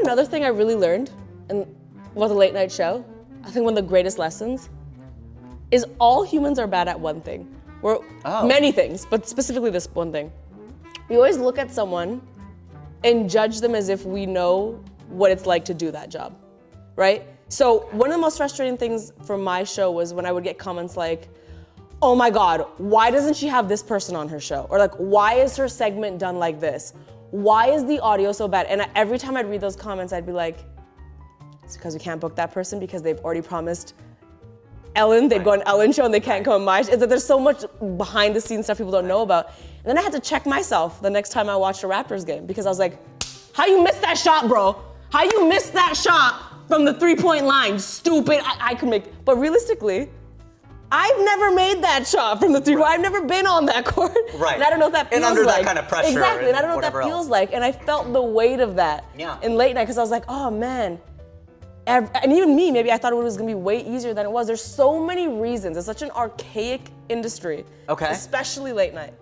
another thing I really learned about the late night show? I think one of the greatest lessons is all humans are bad at one thing. Many things, but specifically this one thing. We always look at someone and judge them as if we know what it's like to do that job, right? So one of the most frustrating things from my show was when I would get comments like, oh my God, why doesn't she have this person on her show? Or like, why is her segment done like this? Why is the audio so bad? And every time I'd read those comments, I'd be like, it's because we can't book that person because they've already promised Ellen, they'd go on Ellen's show and they can't come on my show. It's that there's so much behind the scenes stuff people don't know about. And then I had to check myself the next time I watched a Raptors game because I was like, how you missed that shot, bro? How you missed that shot from the 3-point line? Stupid, I could make, but realistically, I've never made that shot from the 3-point. I've never been on that court. Right. And I don't know what that feels like. And under that kind of pressure. Exactly, and I don't know what that feels like. And I felt the weight of that in late night because I was like, oh man. And even me, maybe I thought it was gonna be way easier than it was. There's so many reasons. It's such an archaic industry, especially late night,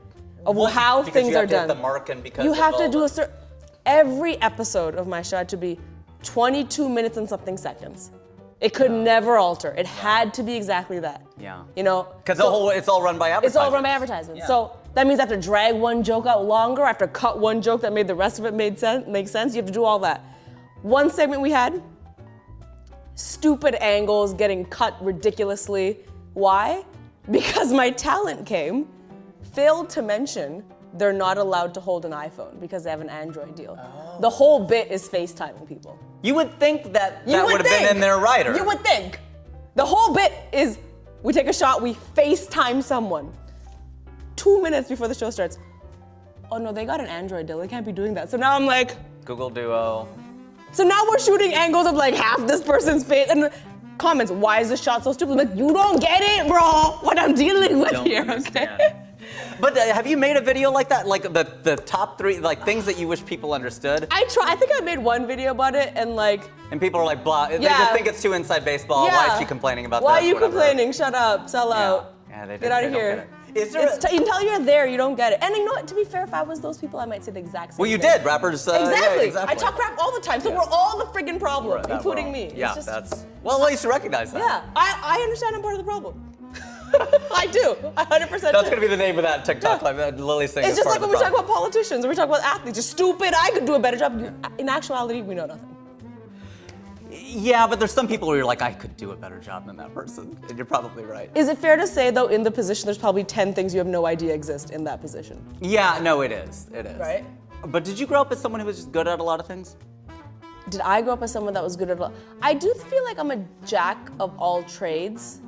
of how things are done. You have to hit the mark and because you have to do a certain, every episode of my show had to be 22 minutes and something seconds. It could never alter. It had to be exactly that. Yeah. You know? Because it's all run by advertisements. It's all run by advertisements. Yeah. So that means I have to drag one joke out longer. I have to cut one joke that made the rest of it make sense. You have to do all that. One segment we had, stupid angles getting cut ridiculously. Why? Because my talent came, failed to mention they're not allowed to hold an iPhone because they have an Android deal. Oh. The whole bit is FaceTiming people. You would think that would have been in their writer. You would think. The whole bit is we take a shot, we FaceTime someone. 2 minutes before the show starts. Oh no, they got an Android deal. They can't be doing that. So now I'm like, Google Duo. So now we're shooting angles of like half this person's face and comments, why is this shot so stupid? I'm like, you don't get it, bro, what I'm dealing with here, okay? But have you made a video like that? Like the top 3, like things that you wish people understood? I think I made one video about it and like. And people are like, blah, they just think it's too inside baseball. Yeah. Why is she complaining about Why this? are you complaining? Shut up, sell out. Yeah, they get out of here. Is there until you're there, you don't get it. And you know what, to be fair, if I was those people, I might say the exact same thing. Well, you did, rappers. Exactly. I talk crap all the time, so we're all the friggin' problem, including me. Yeah, well, at least you recognize that. Yeah, I understand I'm part of the problem. I do, 100% That's gonna be the name of that TikTok clip, Lilly Singh. It's just like when we talk about politicians, or we talk about athletes, you're stupid, I could do a better job. In actuality, we know nothing. Yeah, but there's some people where you're like, I could do a better job than that person, and you're probably right. Is it fair to say, though, in the position, there's probably 10 things you have no idea exist in that position? Yeah, no, it is. Right? But did you grow up as someone who was just good at a lot of things? Did I grow up as someone that was good at a lot? I do feel like I'm a jack of all trades.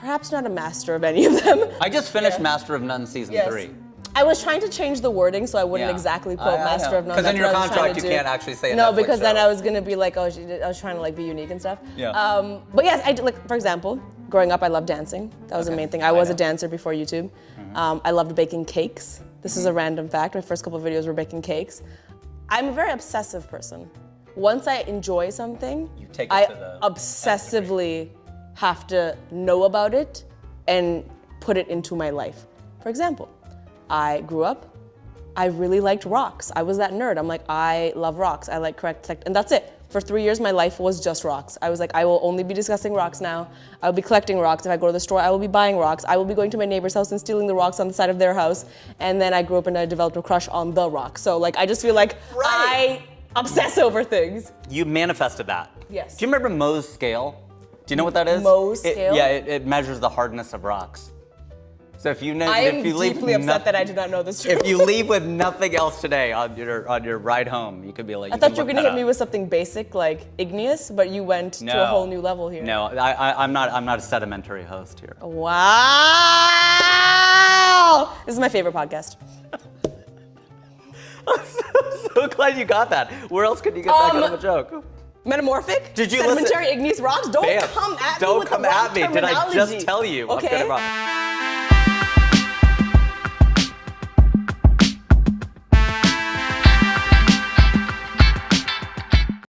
Perhaps not a master of any of them. I just finished Master of None Season 3. I was trying to change the wording so I wouldn't exactly quote Master of None. Because in your contract you can't actually say No, because then I was gonna be like, oh, I was trying to like be unique and stuff. Yeah. But yes, I did, like, for example, growing up I loved dancing. That was the main thing. I was a dancer before YouTube. I loved baking cakes. This is a random fact. My first couple of videos were baking cakes. I'm a very obsessive person. Once I enjoy something, I obsessively have to know about it and put it into my life. For example, I grew up, I really liked rocks. I was that nerd. I'm like, I love rocks. I like and that's it. For 3 years, my life was just rocks. I was like, I will only be discussing rocks now. I will be collecting rocks. If I go to the store, I will be buying rocks. I will be going to my neighbor's house and stealing the rocks on the side of their house. And then I grew up and I developed a crush on the rock. So like, I just feel like I obsess over things. You manifested that. Yes. Do you remember Mohs scale? Do you know what that is? Mohs scale? It measures the hardness of rocks. So if you know, if you leave deeply upset that I did not know this term. If you leave with nothing else today on your ride home, you could be like. I thought you were gonna hit me with something basic like igneous, but you went to a whole new level here. No, I'm not a sedimentary host here. Wow! This is my favorite podcast. I'm so glad you got that. Where else could you get that kind of a joke? Metamorphic? Did you Sedimentary igneous rocks? Don't come at me with the wrong terminology. Did I just tell you? Okay.